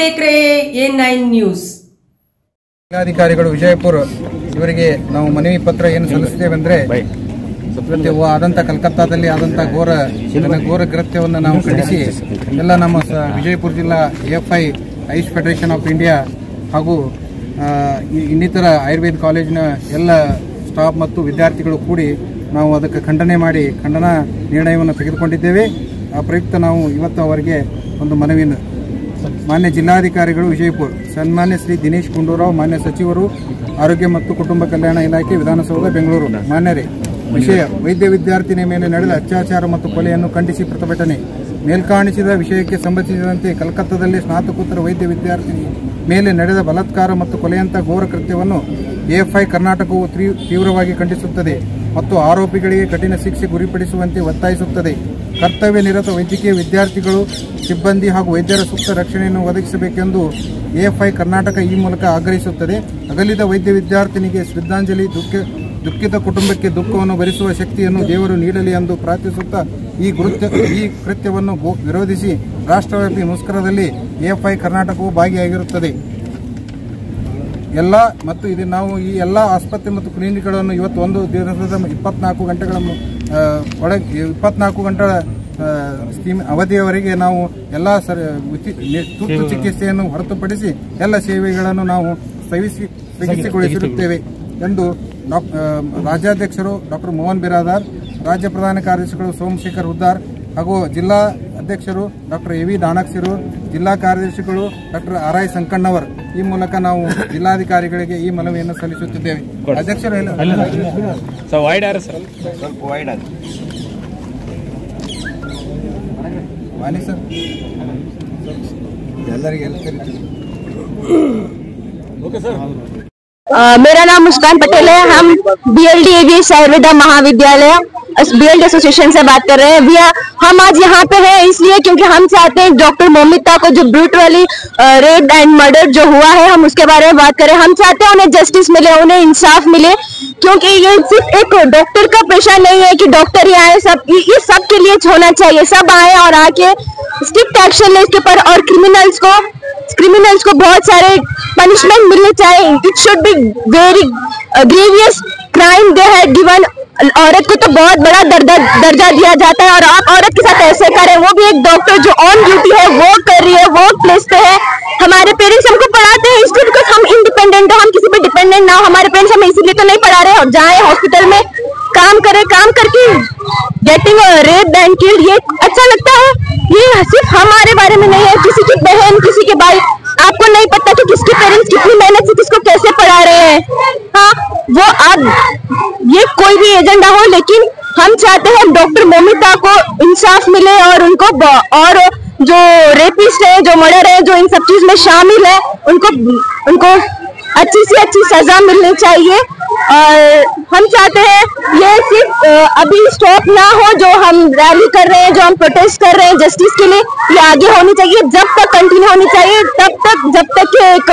देख रहे हैं A9 न्यूज। ಜಿಲ್ಲಾಧಿಕಾರಿಗಳು ವಿಜಯಪುರ ಇವರಿಗೆ ನಾವು ಮನವಿ ಪತ್ರ ಏನು ಸಲ್ಲಿಸುತ್ತೇವೆ ಅಂದ್ರೆ ಆದಂತ ಕಲ್ಕತ್ತಾದಲ್ಲಿ ಆದಂತ ಘೋರ ಕೃತ್ಯವನ್ನು ನಾವು ಖಂಡಿಸಿ ಎಲ್ಲ ನಮ್ಮ ವಿಜಯಪುರ ಜಿಲ್ಲಾ AFI AYUSH federation of India ಹಾಗೂ ಇನ್ನಿತರ ಆಯುರ್ವೇದ ಕಾಲೇಜಿನ ಎಲ್ಲ ಸ್ಟಾಫ್ ಮತ್ತು ವಿದ್ಯಾರ್ಥಿಗಳು ಕೂಡಿ ನಾವು ಅದಕ್ಕೆ ಖಂಡನಾ ನಿರ್ಣಯವನ್ನು ತೆಗೆದುಕೊಂಡಿದ್ದೇವೆ। ಆ ಪ್ರಯುಕ್ತ ನಾವು ಇವತ್ತು ಅವರಿಗೆ ಒಂದು ಮನವಿಯನ್ನು ಮಾನ್ಯ ಜಿಲ್ಲಾಧಿಕಾರಿಗಳು ವಿಜಯಪುರ ಸನ್ಮಾನ್ಯ ಶ್ರೀ ದಿನೇಶ್ ಗುಂಡೂರಾವ್ ಮಾನ್ಯ ಸಚಿವರು ಆರೋಗ್ಯ ಮತ್ತು ಕುಟುಂಬ ಕಲ್ಯಾಣ ಇಲಾಖೆ ವಿಧಾನಸೌಧ ಬೆಂಗಳೂರು ಮಾನ್ಯರೇ ವಿಷಯ ವೈದ್ಯ ವಿದ್ಯಾರ್ಥಿನಿ ಮೇಲೆ ನಡೆದ ಅತ್ಯಾಚಾರ ಮತ್ತು ಕೊಲೆಯನ್ನು ಖಂಡಿಸಿ ಪ್ರತಿಭಟನೆ ಮೇಲ್ಕಾಣಿಸಿದ ವಿಷಯಕ್ಕೆ ಸಂಬಂಧಿಸಿದಂತೆ ಕಲ್ಕತ್ತಾದಲ್ಲಿ ಸ್ನಾತಕೋತ್ತರ ವೈದ್ಯ ವಿದ್ಯಾರ್ಥಿನಿ ಮೇಲೆ ನಡೆದ ಬಲಾತ್ಕಾರ ಮತ್ತು ಕೊಲೆಯಂತಹ ಘೋರ ಕೃತ್ಯವನ್ನು AFI ಕರ್ನಾಟಕವು ತೀವ್ರವಾಗಿ ಖಂಡಿಸುತ್ತದೆ ಮತ್ತು ಆರೋಪಿಗಳಿಗೆ ಕಠಿಣ ಶಿಕ್ಷೆ ಗುರಿಪಡಿಸುವಂತೆ ಒತ್ತಾಯಿಸುತ್ತದೆ। ಕರ್ತವ್ಯ ನಿರತ ವೈದ್ಯಕೀಯ ವಿದ್ಯಾರ್ಥಿಗಳು ಸಿಬ್ಬಂದಿ ಹಾಗೂ ವೈದ್ಯರ ಸೂಕ್ತ ರಕ್ಷಣೆಯನ್ನು ಒದಗಿಸಬೇಕೆಂದು AFI ಕರ್ನಾಟಕ ಈ ಮೂಲಕ ಆಗ್ರಹಿಸುತ್ತದೆ। ಅಗಲಿದ ವೈದ್ಯ ವಿದ್ಯಾರ್ಥಿನಿಗೆ ಶ್ರದ್ಧಾಂಜಲಿ, ದುಃಖಿತ ಕುಟುಂಬಕ್ಕೆ ದುಃಖವನ್ನು ಭರಿಸುವ ಶಕ್ತಿಯನ್ನು ದೇವರು ನೀಡಲಿ ಎಂದು ಪ್ರಾರ್ಥಿಸುತ್ತಾ ಈ ಕೃತ್ಯವನ್ನು ವಿರೋಧಿಸಿ ರಾಷ್ಟ್ರವ್ಯಾಪಿ ಮುಷ್ಕರದಲ್ಲಿ AFI ಕರ್ನಾಟಕವು ಭಾಗಿಯಾಗಿರುತ್ತದೆ। ಮತ್ತು ಇದು ನಾವು ಈ ಎಲ್ಲ ಆಸ್ಪತ್ರೆ ಮತ್ತು ಕ್ಲಿನಿಕ್ಗಳನ್ನು ಇವತ್ತು ಒಂದು ದಿವಸದ 24 ಗಂಟೆಗಳ ಅವಧಿಯವರೆಗೆ ನಾವು ಎಲ್ಲ ತುರ್ತು ಚಿಕಿತ್ಸೆಯನ್ನು ಹೊರತುಪಡಿಸಿ ಎಲ್ಲ ಸೇವೆಗಳನ್ನು ನಾವು ಸ್ಥಗಿತಗೊಳಿಸಿರುತ್ತೇವೆ ಎಂದು ರಾಜ್ಯಾಧ್ಯಕ್ಷರು ಡಾಕ್ಟರ್ ಮೋಹನ್ ಬಿರಾದಾರ್, ರಾಜ್ಯ ಪ್ರಧಾನ ಕಾರ್ಯದರ್ಶಿಗಳು ಸೋಮಶೇಖರ್ ಹುದ್ದಾರ್ ಹಾಗೂ ಜಿಲ್ಲಾ ಅಧ್ಯಕ್ಷರು ಡಾಕ್ಟರ್ AV ಡಾಣಕ್ಸಿರು, ಜಿಲ್ಲಾ ಕಾರ್ಯದರ್ಶಿಗಳು ಡಾಕ್ಟರ್ RI ಸಂಕಣ್ಣವರ್ ಈ ಮೂಲಕ ನಾವು ಜಿಲ್ಲಾಧಿಕಾರಿಗಳಿಗೆ ಈ ಮನವಿಯನ್ನು ಸಲ್ಲಿಸುತ್ತಿದ್ದೇವೆ। ಅಧ್ಯಕ್ಷರು मेरा नाम मुस्कान पटेल है। हम BLD AVS आयुर्वेदा महाविद्यालय BLD एसोसिएशन से बात कर रहे हैं। हम आज यहाँ पे हैं इसलिए क्योंकि हम चाहते हैं डॉक्टर मोमिता को जो ब्रूटली रेप एंड मर्डर जो हुआ है हम उसके बारे में बात करें। हम चाहते हैं उन्हें जस्टिस मिले, उन्हें इंसाफ मिले, क्योंकि ये सिर्फ एक डॉक्टर का पेशा नहीं है कि डॉक्टर ही आए, ये सब के लिए होना चाहिए। सब आए और आके स्ट्रिक्ट एक्शन ले इसके ऊपर और क्रिमिनल्स को बहुत सारे पनिशमेंट मिलने चाहिए। It should be very ग्रेवियस crime they had given. औरत को तो बहुत बड़ा दर्जा दिया जाता है और आप औरत के साथ ऐसे करें, वो भी एक डॉक्टर जो ऑन ड्यूटी है, वो कर रही है, वर्क प्लेस पे है। हमारे पेरेंट्स हमको पढ़ाते हैं इसलिए बिकॉज हम इंडिपेंडेंट हो, हम किसी पे डिपेंडेंट ना हो। हमारे पेरेंट्स हमें इसीलिए तो नहीं पढ़ा रहे और जाए हॉस्पिटल में काम करके गेटिंग रेप एंड किल्ड, ये अच्छा लगता है। ये सिर्फ हमारे बारे में नहीं है, किसी की बहन, किसी के भाई, आपको नहीं पता कि किसके पेरेंट्स कितनी मेहनत से किसको कैसे पढ़ा रहे हैं। हाँ, वो आप ये कोई भी एजेंडा हो, लेकिन हम चाहते हैं डॉक्टर मोमिता को इंसाफ मिले और उनको और जो रेपिस्ट है, जो मर्डर है, जो इन सब चीज में शामिल है, उनको अच्छी से अच्छी सजा मिलनी चाहिए। और हम चाहते हैं ये सिर्फ अभी स्टॉप ना हो, जो हम रैली कर रहे हैं, जो हम प्रोटेस्ट कर रहे हैं जस्टिस के लिए, ये आगे होनी चाहिए, जब तक कंटिन्यू होनी चाहिए, जब तक एक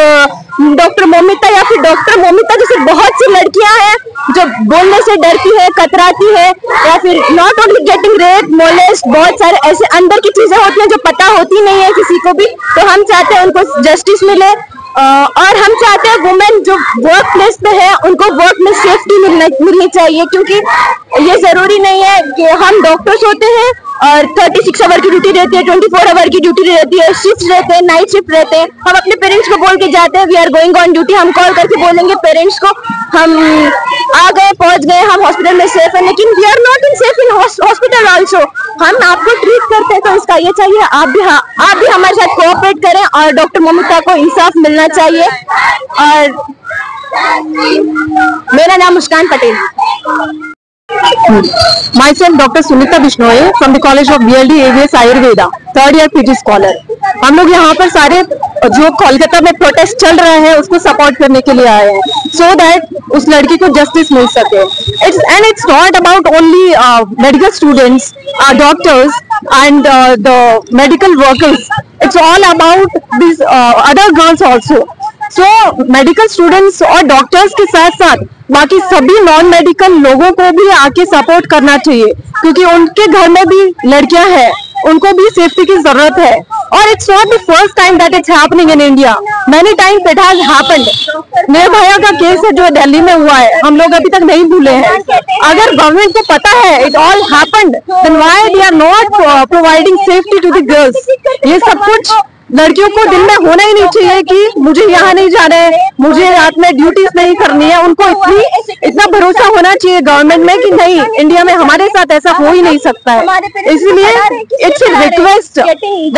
डॉक्टर मोमिता या फिर डॉक्टर मोमिता जैसे बहुत सी लड़कियां हैं जो बोलने से डरती है, कतराती है, या फिर not only getting rape, molest, बहुत सारे ऐसे अंदर की चीजें होती हैं जो पता होती नहीं है किसी को भी। तो हम चाहते हैं उनको जस्टिस मिले और हम चाहते हैं वुमेन जो वर्क प्लेस पे है उनको वर्क में सेफ्टी मिलनी चाहिए, क्योंकि ये जरूरी नहीं है कि हम डॉक्टर्स होते हैं और 36 आवर की ड्यूटी रहती है, 24 आवर की ड्यूटी रहती है, शिफ्ट रहते हैं, नाइट शिफ्ट रहते हैं। हम अपने पेरेंट्स को बोल के जाते हैं we are going on duty, हम कॉल करके बोलेंगे पेरेंट्स को हम आ गए, पहुंच गए, हम हॉस्पिटल में सेफ है, लेकिन we are not in safe in hospital also. हम आपको ट्रीट करते हैं तो इसका ये चाहिए आप भी हमारे साथ कोऑपरेट करें और डॉक्टर मोमिता को इंसाफ मिलना चाहिए। और मेरा नाम मुस्कान Patel. Myself Dr. Sunita Bishnoi from the College of BLD AVS Ayurveda, 3rd year PG scholar। हम लोग यहाँ पर सारे जो कोलकाता में प्रोटेस्ट चल रहे हैं उसको सपोर्ट करने के लिए आए हैं, so that उस लड़की को जस्टिस मिल सके। It's not about only medical students, doctors and the medical workers. It's all about these other girls also. So medical students और डॉक्टर्स के साथ साथ बाकी सभी नॉन मेडिकल लोगों को भी आके सपोर्ट करना चाहिए, क्योंकि उनके घर में भी लड़कियां हैं, उनको भी सेफ्टी की जरूरत है। और it's not the first time that it's happening in India. Many times it has happened. Nirbhaya का केस है जो दिल्ली में हुआ है, हम लोग अभी तक नहीं भूले हैं. अगर गवर्नमेंट को पता है it all happened, then why they are not providing safety to the girls? ये सब कुछ लड़कियों को दिल में होना ही नहीं चाहिए कि मुझे यहाँ नहीं जाना है, मुझे रात में ड्यूटीज नहीं करनी है. उनको इतना भरोसा होना चाहिए गवर्नमेंट में कि नहीं, इंडिया में हमारे साथ ऐसा हो ही नहीं सकता है. इसलिए it's a request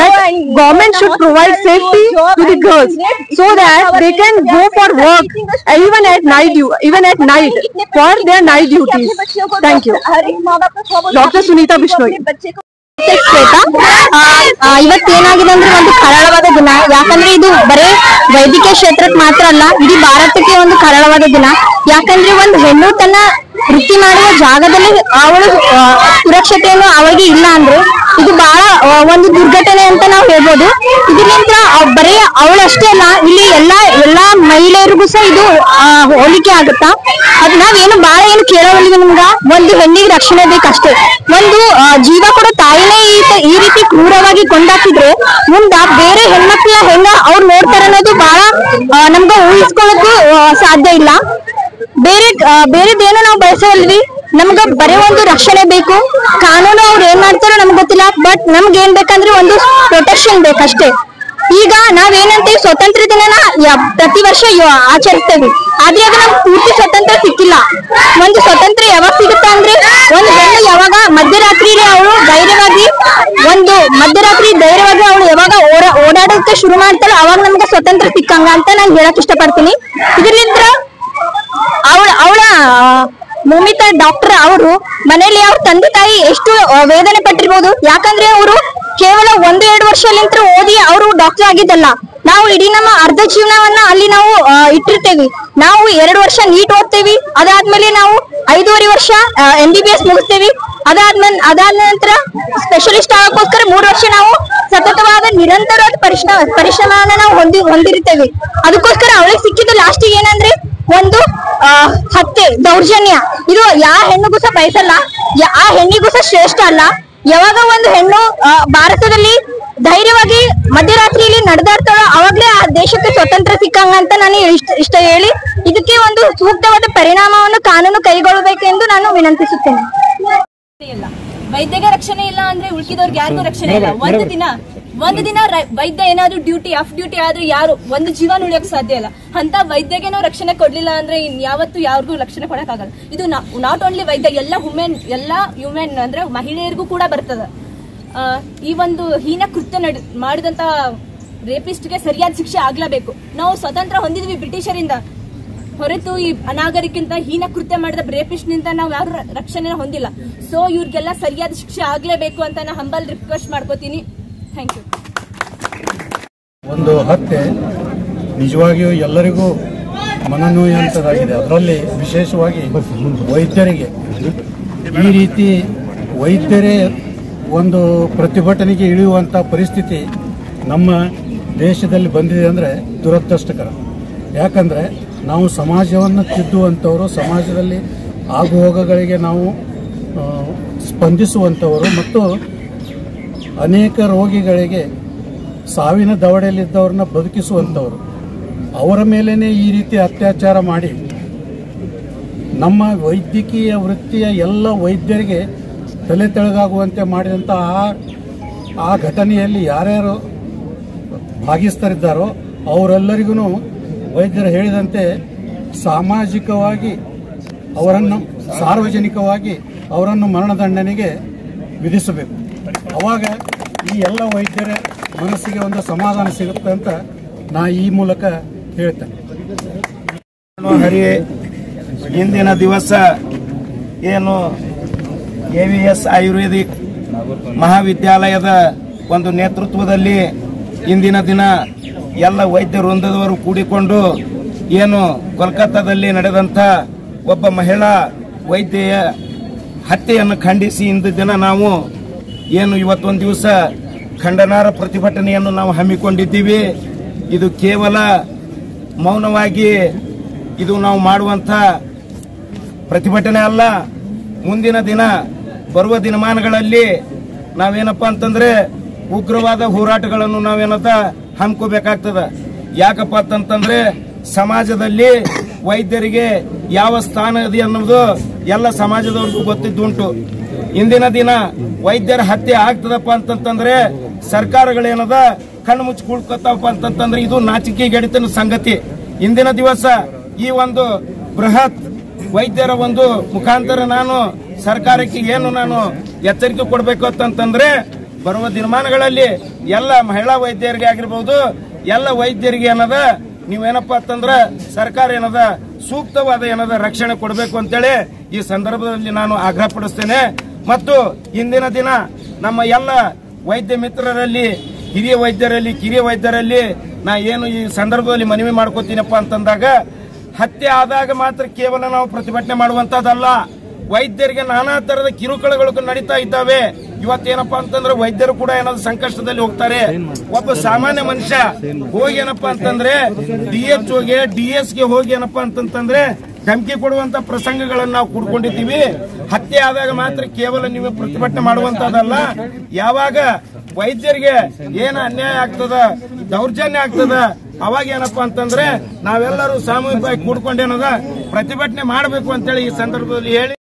that government should provide safety to the girls so that they can go for work even at night for their night duties. Thank you. Doctor Sunita Bishnoi. ಇವತ್ತೇನಾಗಿದೆ ಅಂದ್ರೆ ಒಂದು ಕರಾಳವಾದ ದಿನ. ಯಾಕಂದ್ರೆ ಇದು ಬರೇ ವೈದ್ಯಕೀಯ ಕ್ಷೇತ್ರಕ್ಕೆ ಮಾತ್ರ ಅಲ್ಲ, ಇಡೀ ಭಾರತಕ್ಕೆ ಒಂದು ಕರಾಳವಾದ ದಿನ. ಯಾಕಂದ್ರೆ ಒಂದು ಹೆಣ್ಣು ತನ್ನ ವೃತ್ತಿ ಮಾಡುವ ಜಾಗದಲ್ಲಿ ಅವಳು ಸುರಕ್ಷತೆಯನ್ನು ಅವಳಿಗೆ ಇಲ್ಲ ಅಂದ್ರೆ ಇದು ಬಹಳ ಒಂದು ದುರ್ಘಟನೆ ಅಂತ ನಾವು ಹೇಳ್ಬೋದು. ಇದರಿಂದ ಬರೀ ಅವಳಷ್ಟೇ ಅಲ್ಲ, ಇಲ್ಲಿ ಎಲ್ಲಾ ಮಹಿಳೆಯರಿಗೂ ಸಹ ಇದು ಹೋಲಿಕೆ ಆಗುತ್ತಾ. ಅದ್ ನಾವೇನು ಬಹಳ ಏನು ಕೇಳೋವಲ್ಲಿಗೆ ನಿಮ್ಗ ಒಂದು ಹೆಣ್ಣಿಗೆ ರಕ್ಷಣೆ ಬೇಕಷ್ಟೇ. ಒಂದು ಜೀವ ಕೂಡ ತಾಯಿನೇ ಈ ರೀತಿ ಕ್ರೂರವಾಗಿ ಕೊಂಡಾಕಿದ್ರೆ ಮುಂದ ಬೇರೆ ಹೆಣ್ಮಕ್ಳ ಹೆಂಗ ಅವ್ರು ನೋಡ್ತಾರೆ ಅನ್ನೋದು ಬಹಳ ನಮ್ಗ ಊಹಿಸ್ಕೊಳ್ಳೋಕ್ಕೂ ಸಾಧ್ಯ ಇಲ್ಲ. ಬೇರೆದೇನೋ ನಾವು ಬಯಸೋಲ್ವಿ, ನಮ್ಗ ಬರೀ ಒಂದು ರಕ್ಷಣೆ ಬೇಕು. ಕಾನೂನು ಅವ್ರು ಏನ್ ಮಾಡ್ತಾರೋ ನಮ್ಗೆ ಗೊತ್ತಿಲ್ಲ, ಬಟ್ ನಮ್ಗೆ ಏನ್ ಬೇಕಂದ್ರೆ ಒಂದು ಪ್ರೊಟೆಕ್ಷನ್ ಬೇಕಷ್ಟೇ. ಈಗ ನಾವೇನಂತೀವಿ ಸ್ವಾತಂತ್ರ್ಯ ದಿನನ ಪ್ರತಿ ವರ್ಷ ಆಚರಿಸ್ತೇವೆ, ಆದ್ರೆ ಅದು ನಮ್ಗೆ ಪೂರ್ತಿ ಸ್ವಾತಂತ್ರ್ಯ ಸಿಕ್ಕಿಲ್ಲ. ಒಂದು ಸ್ವಾತಂತ್ರ್ಯ ಯಾವಾಗ ಸಿಗುತ್ತಾ ಅಂದ್ರೆ ಒಂದು ಹೆಣ್ಣು ಯಾವಾಗ ಮಧ್ಯರಾತ್ರಿಯಲ್ಲಿ ಅವಳು ಧೈರ್ಯವಾಗಿ ಅವಳು ಯಾವಾಗ ಓಡಾಡೋಕೆ ಶುರು ಮಾಡ್ತಾಳೋ ಅವಾಗ ನಮ್ಗೆ ಸ್ವಾತಂತ್ರ್ಯ ಸಿಕ್ಕಂಗ ಅಂತ ನಾನು ಹೇಳಕ್ ಇಷ್ಟಪಡ್ತೀನಿ. ಇದರಿಂದ ಅವಳ ಮಮಿತಾ ಡಾಕ್ಟರ್ ಅವರು ಮನೆಯಲ್ಲಿ ಅವ್ರ ತಂದೆ ತಾಯಿ ಎಷ್ಟು ವೇದನೆ ಪಟ್ಟಿರ್ಬೋದು. ಯಾಕಂದ್ರೆ ಅವರು ಕೇವಲ 1-2 ವರ್ಷಲಿಂತ್ರ ಓದಿ ಅವರು ಡಾಕ್ಟರ್ ಆಗಿದ್ದಲ್ಲ. ನಾವು ಇಡೀ ನಮ್ಮ ಅರ್ಧ ಜೀವನವನ್ನ ಅಲ್ಲಿ ನಾವು ಇಟ್ಟಿರ್ತೇವಿ. ನಾವು 2 ವರ್ಷ ನೀಟ್ ಓದ್ತೇವಿ, ಅದಾದ್ಮೇಲೆ ನಾವು 5.5 ವರ್ಷ MBBS ಮುಗಿಸ್ತೇವಿ. ಅದಾದ ನಂತರ ಸ್ಪೆಷಲಿಸ್ಟ್ ಆಗೋಕ್ಕೋಸ್ಕರ 3 ವರ್ಷ ನಾವು ಸತತವಾದ ನಿರಂತರವಾದ ಪರಿಶ್ರಮವನ್ನ ನಾವು ಹೊಂದಿರ್ತೇವೆ. ಅದಕ್ಕೋಸ್ಕರ ಅವಳಿಗೆ ಸಿಕ್ಕಿದ್ದು ಲಾಸ್ಟಿಗೆ ಏನಂದ್ರೆ ಒಂದು ಹತ್ಯೆ, ದೌರ್ಜನ್ಯ. ಇದು ಯಾವ ಹೆಣ್ಣಿಗೂ ಸಹ ಬಯಸಲ್ಲ, ಆ ಹೆಣ್ಣಿಗೂ ಸಹ ಶ್ರೇಷ್ಠ ಅಲ್ಲ. ಯಾವಾಗ ಒಂದು ಹೆಣ್ಣು ಭಾರತದಲ್ಲಿ ಧೈರ್ಯವಾಗಿ ಮಧ್ಯರಾತ್ರಿಯಲ್ಲಿ ನಡೆದಾಡ್ತಾಳೋ ಅವಾಗ್ಲೇ ಆ ದೇಶಕ್ಕೆ ಸ್ವತಂತ್ರ ಸಿಕ್ಕಂಗ ಅಂತ ನಾನು ಇಷ್ಟ ಹೇಳಿ ಇದಕ್ಕೆ ಒಂದು ಸೂಕ್ತವಾದ ಪರಿಣಾಮವನ್ನು ಕಾನೂನು ಕೈಗೊಳ್ಳಬೇಕೆಂದು ನಾನು ವಿನಂತಿಸುತ್ತೇನೆ. ವೈದ್ಯಗೆ ರಕ್ಷಣೆ ಇಲ್ಲ ಅಂದ್ರೆ ಉಳ್ಕಿದವ್ರಿಗೆ ಯಾರಿಗೂ ರಕ್ಷಣೆ ಇಲ್ಲ. ಒಂದು ದಿನ ವೈದ್ಯ ಏನಾದ್ರು ಆಫ್ ಡ್ಯೂಟಿ ಆದ್ರೆ ಯಾರು ಒಂದು ಜೀವನ ಉಳಿಯೋಕ್ ಸಾಧ್ಯ ಇಲ್ಲ. ಅಂತ ವೈದ್ಯಗೆನೋ ರಕ್ಷಣೆ ಕೊಡ್ಲಿಲ್ಲ ಅಂದ್ರೆ ಯಾವತ್ತು ಯಾರಿಗೂ ರಕ್ಷಣೆ ಕೊಡಕ್ ಆಗಲ್ಲ. ಇದು ನಾಟ್ ಓನ್ಲಿ ವೈದ್ಯ, ಎಲ್ಲ ಹ್ಯೂಮನ್ ಅಂದ್ರೆ ಮಹಿಳೆಯರಿಗೂ ಕೂಡ ಬರ್ತದ. ಈ ಒಂದು ಹೀನ ಕೃತ್ಯ ಮಾಡಿದಂತ ರೇಪಿಸ್ಟ್ಗೆ ಸರಿಯಾದ ಶಿಕ್ಷೆ ಆಗ್ಲೇಬೇಕು. ನಾವು ಸ್ವತಂತ್ರ ಹೊಂದಿದ್ವಿ ಬ್ರಿಟಿಷರಿಂದ ಹೊರತು ಈ ಅನಾಗರಿಕಿಂತ ಹೀನ ಕೃತ್ಯ ಮಾಡಿದ ರೇಪಿಸ್ಟ್ ನಿಂದ ನಾವು ಯಾರು ರಕ್ಷಣೆ ಹೊಂದಿಲ್ಲ. ಸೊ ಇವ್ರಿಗೆಲ್ಲ ಸರಿಯಾದ ಶಿಕ್ಷೆ ಆಗ್ಲೇಬೇಕು ಅಂತ ನಾನು ಹಂಬಲ್ ರಿಕ್ವೆಸ್ಟ್ ಮಾಡ್ಕೋತೀನಿ. Thank you. ಒಂದು ಹತ್ಯೆ ನಿಜವಾಗಿಯೂ ಎಲ್ಲರಿಗೂ ಮನನೋಯುವಂಥದ್ದಾಗಿದೆ. ಅದರಲ್ಲಿ ವಿಶೇಷವಾಗಿ ವೈದ್ಯರಿಗೆ ಈ ರೀತಿ ವೈದ್ಯರೇ ಒಂದು ಪ್ರತಿಭಟನೆಗೆ ಇಳಿಯುವಂಥ ಪರಿಸ್ಥಿತಿ ನಮ್ಮ ದೇಶದಲ್ಲಿ ಬಂದಿದೆ ಅಂದರೆ ದುರದೃಷ್ಟಕರ. ಯಾಕಂದರೆ ನಾವು ಸಮಾಜವನ್ನು ತಿದ್ದುವಂಥವರು, ಸಮಾಜದಲ್ಲಿ ಆಗುಹೋಗಗಳಿಗೆ ನಾವು ಸ್ಪಂದಿಸುವಂಥವರು ಮತ್ತು ಅನೇಕ ರೋಗಿಗಳಿಗೆ ಸಾವಿನ ದವಡೆಯಲ್ಲಿದ್ದವ್ರನ್ನ ಬದುಕಿಸುವಂಥವರು. ಅವರ ಮೇಲೇ ಈ ರೀತಿ ಅತ್ಯಾಚಾರ ಮಾಡಿ ನಮ್ಮ ವೈದ್ಯಕೀಯ ವೃತ್ತಿಯ ಎಲ್ಲ ವೈದ್ಯರಿಗೆ ತಲೆ ತೆಳಗಾಗುವಂತೆ ಮಾಡಿದಂಥ ಆ ಘಟನೆಯಲ್ಲಿ ಯಾರ್ಯಾರು ಭಾಗಿಸ್ತಾರಿದ್ದಾರೋ ಅವರೆಲ್ಲರಿಗೂ ವೈದ್ಯರು ಹೇಳಿದಂತೆ ಸಾಮಾಜಿಕವಾಗಿ ಅವರನ್ನು, ಸಾರ್ವಜನಿಕವಾಗಿ ಅವರನ್ನು ಮರಣದಂಡನೆಗೆ ವಿಧಿಸಬೇಕು. ಅವಾಗ ಈ ಎಲ್ಲ ವೈದ್ಯರ ಮನಸ್ಸಿಗೆ ಒಂದು ಸಮಾಧಾನ ಸಿಗುತ್ತೆ ಅಂತ ನಾ ಈ ಮೂಲಕ ಹೇಳ್ತೇನೆ. ಹರಿ ಇಂದಿನ ದಿವಸ ಏನು AVS ಆಯುರ್ವೇದಿಕ್ ಮಹಾವಿದ್ಯಾಲಯದ ಒಂದು ನೇತೃತ್ವದಲ್ಲಿ ಇಂದಿನ ದಿನ ಎಲ್ಲ ವೈದ್ಯ ವೃಂದದವರು ಕೂಡಿಕೊಂಡು ಏನು ಕೋಲ್ಕತ್ತಾದಲ್ಲಿ ನಡೆದಂಥ ಒಬ್ಬ ಮಹಿಳಾ ವೈದ್ಯೆಯ ಹತ್ಯೆಯನ್ನು ಖಂಡಿಸಿ ಇಂದು ದಿನ ನಾವು ಏನು ಇವತ್ತೊಂದು ದಿವಸ ಖಂಡನಾರ್ಹ ಪ್ರತಿಭಟನೆಯನ್ನು ನಾವು ಹಮ್ಮಿಕೊಂಡಿದ್ದೀವಿ. ಇದು ಕೇವಲ ಮೌನವಾಗಿ ಇದು ನಾವು ಮಾಡುವಂಥ ಪ್ರತಿಭಟನೆ ಅಲ್ಲ. ಮುಂದಿನ ದಿನ ಬರುವ ದಿನಮಾನಗಳಲ್ಲಿ ನಾವೇನಪ್ಪ ಅಂತಂದ್ರೆ ಉಗ್ರವಾದ ಹೋರಾಟಗಳನ್ನು ನಾವೇನದ ಹಮ್ಮಿಕೋಬೇಕಾಗ್ತದ. ಯಾಕಪ್ಪ ಅಂತಂದ್ರೆ ಸಮಾಜದಲ್ಲಿ ವೈದ್ಯರಿಗೆ ಯಾವ ಸ್ಥಾನ ಇದೆ ಅನ್ನೋದು ಎಲ್ಲ ಸಮಾಜದವ್ರಿಗೂ ಗೊತ್ತಿದ್ದುಂಟು. ಇಂದಿನ ದಿನ ವೈದ್ಯರ ಹತ್ಯೆ ಆಗ್ತದಪ್ಪ ಅಂತಂದ್ರೆ ಸರ್ಕಾರಗಳೇನದ ಕಣ್ಣು ಮುಚ್ಚಿ ಕುಳ್ಕೊತಾವಪ್ಪ ಅಂತಂದ್ರೆ ಇದು ನಾಚಿಕೆಗೆಡಿತನ ಸಂಗತಿ. ಇಂದಿನ ದಿವಸ ಈ ಒಂದು ಬೃಹತ್ ವೈದ್ಯರ ಒಂದು ಮುಖಾಂತರ ನಾನು ಸರ್ಕಾರಕ್ಕೆ ಏನು ನಾನು ಎಚ್ಚರಿಕೆ ಕೊಡಬೇಕು ಅಂತಂದ್ರೆ ಬರುವ ದಿನಮಾನಗಳಲ್ಲಿ ಎಲ್ಲ ಮಹಿಳಾ ವೈದ್ಯರಿಗೆ ಆಗಿರ್ಬಹುದು, ಎಲ್ಲ ವೈದ್ಯರಿಗೆ ಏನದ ನೀವೇನಪ್ಪ ಅಂತಂದ್ರ ಸರ್ಕಾರ ಏನದ ಸೂಕ್ತವಾದ ಏನದ ರಕ್ಷಣೆ ಕೊಡಬೇಕು ಅಂತೇಳಿ ಈ ಸಂದರ್ಭದಲ್ಲಿ ನಾನು ಆಗ್ರಹ ಪಡಿಸ್ತೇನೆ. ಮತ್ತು ಇಂದಿನ ದಿನ ನಮ್ಮ ಎಲ್ಲ ವೈದ್ಯ ಮಿತ್ರರಲ್ಲಿ, ಹಿರಿಯ ವೈದ್ಯರಲ್ಲಿ, ಕಿರಿಯ ವೈದ್ಯರಲ್ಲಿ ನಾ ಏನು ಈ ಸಂದರ್ಭದಲ್ಲಿ ಮನವಿ ಮಾಡ್ಕೋತೀನಪ್ಪ ಅಂತಂದಾಗ, ಹತ್ಯೆ ಆದಾಗ ಮಾತ್ರ ಕೇವಲ ನಾವು ಪ್ರತಿಭಟನೆ ಮಾಡುವಂತದ್ದಲ್ಲ. ವೈದ್ಯರಿಗೆ ನಾನಾ ತರದ ಕಿರುಕುಳಗಳು ನಡೀತಾ ಇದ್ದಾವೆ. ಇವತ್ತೇನಪ್ಪಾ ಅಂತಂದ್ರೆ ವೈದ್ಯರು ಕೂಡ ಏನಾದ್ರು ಸಂಕಷ್ಟದಲ್ಲಿ ಹೋಗ್ತಾರೆ. ಒಬ್ಬ ಸಾಮಾನ್ಯ ಮನುಷ್ಯ ಹೋಗಿ ಏನಪ್ಪಾ ಅಂತಂದ್ರೆ DHOಗೆ DS ಗೆ ಹೋಗಿ ಏನಪ್ಪಾ ಅಂತಂದ್ರೆ ಧಮಕಿ ಕೊಡುವಂತ ಪ್ರಸಂಗಗಳನ್ನು ನಾವು ಕೂಡ್ಕೊಂಡಿದ್ದೀವಿ. ಹತ್ಯೆ ಆದಾಗ ಮಾತ್ರ ಕೇವಲ ನೀವು ಪ್ರತಿಭಟನೆ ಮಾಡುವಂತದಲ್ಲ. ಯಾವಾಗ ವೈದ್ಯರಿಗೆ ಏನ ಅನ್ಯಾಯ ಆಗ್ತದ, ದೌರ್ಜನ್ಯ ಆಗ್ತದ, ಅವಾಗ ಏನಪ್ಪಾ ಅಂತಂದ್ರೆ ನಾವೆಲ್ಲರೂ ಸಾಮೂಹಿಕವಾಗಿ ಕೂಡ್ಕೊಂಡೇನದ ಪ್ರತಿಭಟನೆ ಮಾಡಬೇಕು ಅಂತೇಳಿ ಈ ಸಂದರ್ಭದಲ್ಲಿ ಹೇಳಿ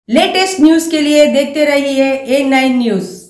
लेटेस्ट न्यूज के लिए देखते रहिए A9 न्यूज।